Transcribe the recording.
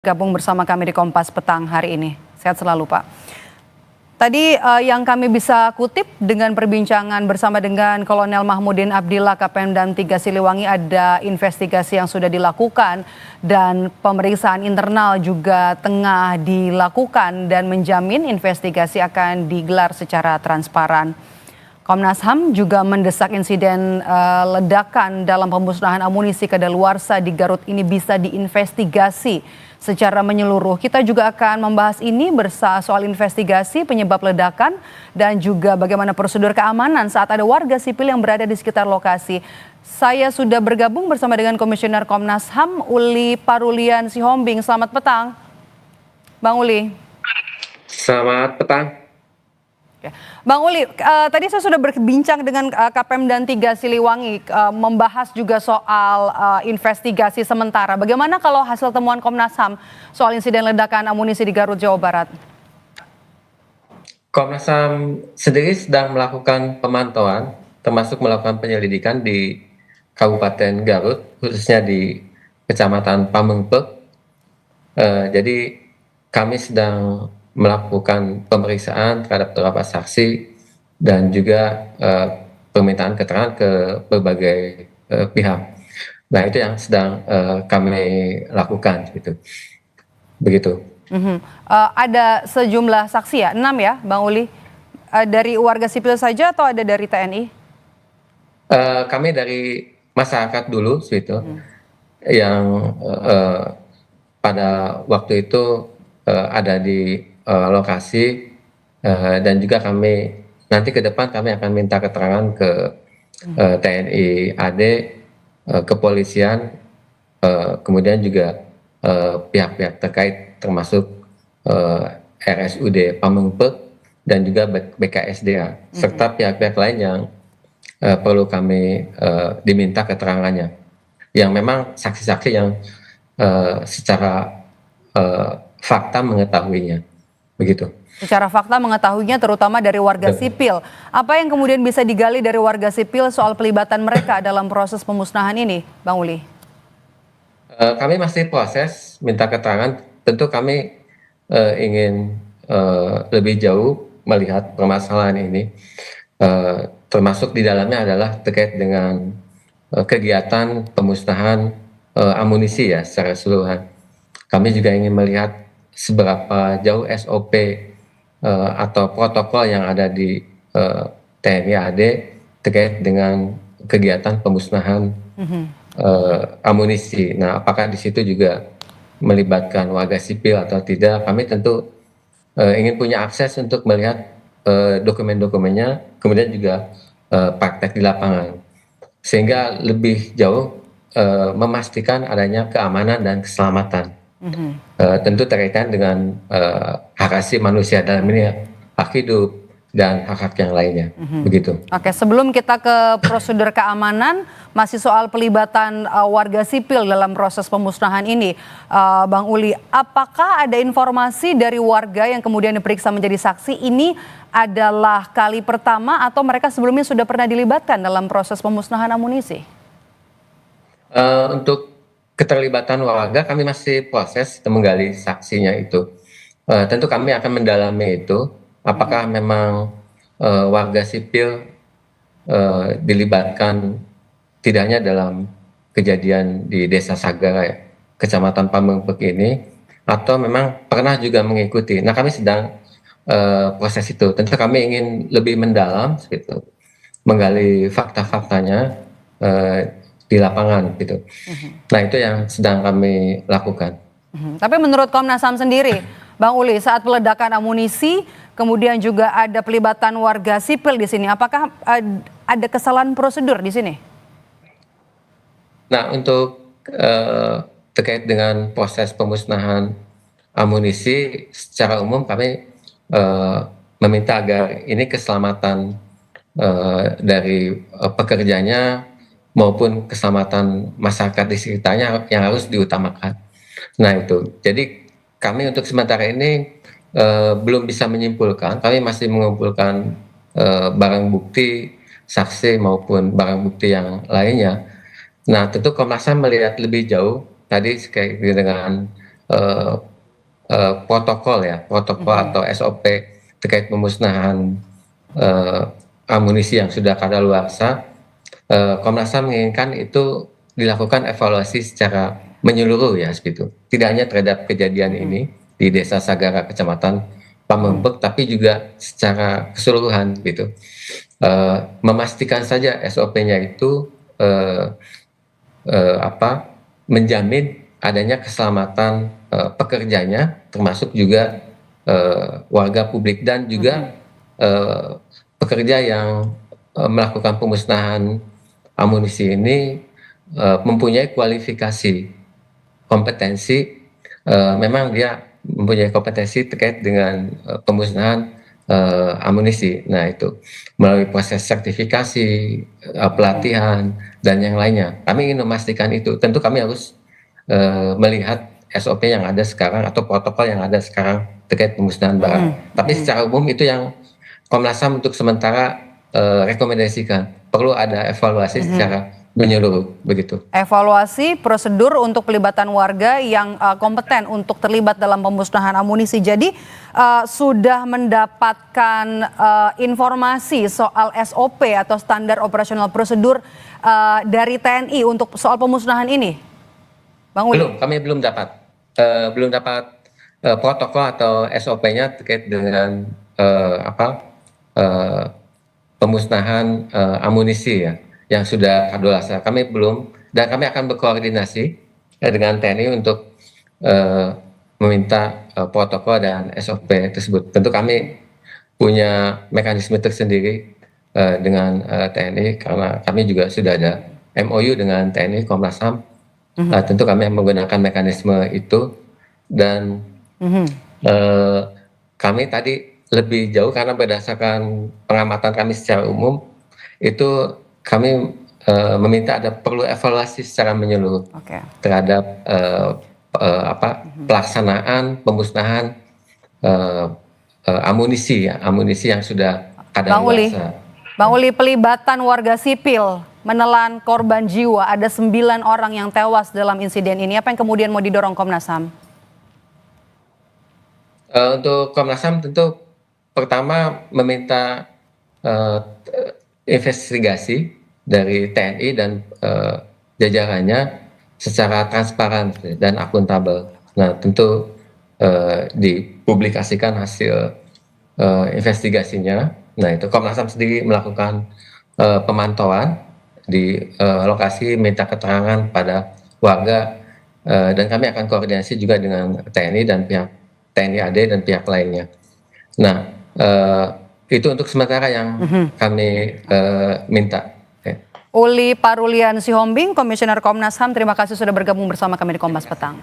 Gabung bersama kami di Kompas Petang hari ini. Sehat selalu, Pak. Tadi yang kami bisa kutip dengan perbincangan bersama dengan Kolonel Mahmudin Abdillah Kapendam 3 Siliwangi, ada investigasi yang sudah dilakukan dan pemeriksaan internal juga tengah dilakukan dan menjamin investigasi akan digelar secara transparan. Komnas HAM juga mendesak insiden ledakan dalam pemusnahan amunisi kadaluarsa di Garut ini bisa diinvestigasi secara menyeluruh. Kita juga akan membahas ini soal investigasi penyebab ledakan dan juga bagaimana prosedur keamanan saat ada warga sipil yang berada di sekitar lokasi. Saya sudah bergabung bersama dengan Komisioner Komnas HAM Uli Parulian Sihombing. Selamat petang, Bang Uli. Selamat petang. Bang Uli, tadi saya sudah berbincang dengan Kapendam 3 Siliwangi membahas juga soal investigasi sementara. Bagaimana kalau hasil temuan Komnas HAM soal insiden ledakan amunisi di Garut, Jawa Barat? Komnas HAM sendiri sedang melakukan pemantauan, termasuk melakukan penyelidikan di Kabupaten Garut, khususnya di Kecamatan Pamengpeuk. Jadi kami sedang melakukan pemeriksaan terhadap beberapa saksi dan juga permintaan keterangan ke berbagai pihak. Nah, itu yang sedang kami lakukan, gitu. Begitu. Ada sejumlah saksi ya, 6 ya, Bang Uli? Dari warga sipil saja atau ada dari TNI? Kami dari masyarakat dulu, gitu, yang pada waktu itu ada di lokasi, dan juga kami nanti ke depan kami akan minta keterangan ke TNI AD, kepolisian, kemudian juga pihak-pihak terkait termasuk RSUD Pamengpeuk dan juga BKSDA serta pihak-pihak lain yang perlu kami diminta keterangannya, yang memang saksi-saksi yang secara fakta mengetahuinya. Begitu. Secara fakta mengetahuinya terutama dari warga sipil. Apa yang kemudian bisa digali dari warga sipil soal pelibatan mereka dalam proses pemusnahan ini, Bang Uli? Kami masih proses minta keterangan. Tentu kami ingin lebih jauh melihat permasalahan ini. Termasuk di dalamnya adalah terkait dengan kegiatan pemusnahan amunisi ya secara keseluruhan. Kami juga ingin melihat seberapa jauh SOP atau protokol yang ada di TNI AD terkait dengan kegiatan pemusnahan amunisi. Nah, apakah di situ juga melibatkan warga sipil atau tidak? Kami tentu ingin punya akses untuk melihat dokumen-dokumennya, kemudian juga praktek di lapangan, sehingga lebih jauh memastikan adanya keamanan dan keselamatan. Tentu terkaitan dengan hak asasi manusia, dalam ini hak hidup dan hak-hak yang lainnya. Begitu. Oke, sebelum kita ke prosedur keamanan, masih soal pelibatan warga sipil dalam proses pemusnahan ini, Bang Uli, apakah ada informasi dari warga yang kemudian diperiksa menjadi saksi ini adalah kali pertama atau mereka sebelumnya sudah pernah dilibatkan dalam proses pemusnahan amunisi? Untuk keterlibatan warga kami masih proses menggali saksinya itu. Tentu kami akan mendalami itu, apakah memang warga sipil dilibatkan tidak hanya dalam kejadian di Desa Sagara, Kecamatan Pamengpeuk ini, atau memang pernah juga mengikuti. Nah, kami sedang proses itu. Tentu kami ingin lebih mendalam, gitu, menggali fakta-faktanya di lapangan, gitu. Nah, itu yang sedang kami lakukan. Tapi menurut Komnas HAM sendiri, Bang Uli, saat peledakan amunisi, kemudian juga ada pelibatan warga sipil di sini, apakah ada kesalahan prosedur di sini? Nah, untuk terkait dengan proses pemusnahan amunisi, secara umum kami meminta agar ini keselamatan dari pekerjanya maupun keselamatan masyarakat di sekitarnya yang harus diutamakan. Nah, itu. Jadi kami untuk sementara ini belum bisa menyimpulkan. Kami masih mengumpulkan barang bukti, saksi maupun barang bukti yang lainnya. Nah, tentu Komnas HAM melihat lebih jauh tadi sekait dengan eh, protokol ya, protokol atau SOP terkait pemusnahan eh, amunisi yang sudah kadaluarsa. Komnas HAM menginginkan itu dilakukan evaluasi secara menyeluruh ya seperti itu. Tidak hanya terhadap kejadian ini di Desa Sagara, Kecamatan Pamengpeuk, tapi juga secara keseluruhan gitu. Memastikan saja SOP-nya itu menjamin adanya keselamatan pekerjanya, termasuk juga warga publik dan juga pekerja yang melakukan pemusnahan amunisi ini mempunyai kualifikasi, kompetensi, memang dia mempunyai kompetensi terkait dengan pemusnahan amunisi. Nah itu melalui proses sertifikasi, pelatihan dan yang lainnya. Kami ingin memastikan itu. Tentu kami harus melihat SOP yang ada sekarang atau protokol yang ada sekarang terkait pemusnahan barang. Tapi secara umum itu yang Komnas HAM untuk sementara rekomendasikan. Perlu ada evaluasi secara menyeluruh begitu. Evaluasi prosedur untuk pelibatan warga yang kompeten untuk terlibat dalam pemusnahan amunisi. Jadi sudah mendapatkan informasi soal SOP atau standar operasional prosedur dari TNI untuk soal pemusnahan ini, Bang Uli? Belum, kami belum dapat protokol atau SOP-nya terkait dengan pemusnahan amunisi ya yang sudah kadaluarsa. Kami belum, dan kami akan berkoordinasi dengan TNI untuk meminta protokol dan SOP tersebut. Tentu kami punya mekanisme tersendiri dengan TNI karena kami juga sudah ada MOU dengan TNI, Komnas HAM. Tentu kami menggunakan mekanisme itu dan kami tadi lebih jauh karena berdasarkan pengamatan kami secara umum itu kami meminta ada perlu evaluasi secara menyeluruh terhadap pelaksanaan pemusnahan amunisi yang sudah kadaluarsa. Bang Uli, pelibatan warga sipil menelan korban jiwa, ada 9 orang yang tewas dalam insiden ini. Apa yang kemudian mau didorong Komnas HAM? Untuk Komnas HAM tentu pertama meminta investigasi dari TNI dan jajarannya secara transparan dan akuntabel. Nah tentu dipublikasikan hasil investigasinya. Nah itu Komnas HAM sendiri melakukan pemantauan di lokasi, minta keterangan pada warga dan kami akan koordinasi juga dengan TNI dan pihak TNI AD dan pihak lainnya. Nah itu untuk sementara yang kami minta. Uli Parulian Sihombing, Komisioner Komnas HAM, terima kasih sudah bergabung bersama kami di Kompas Petang.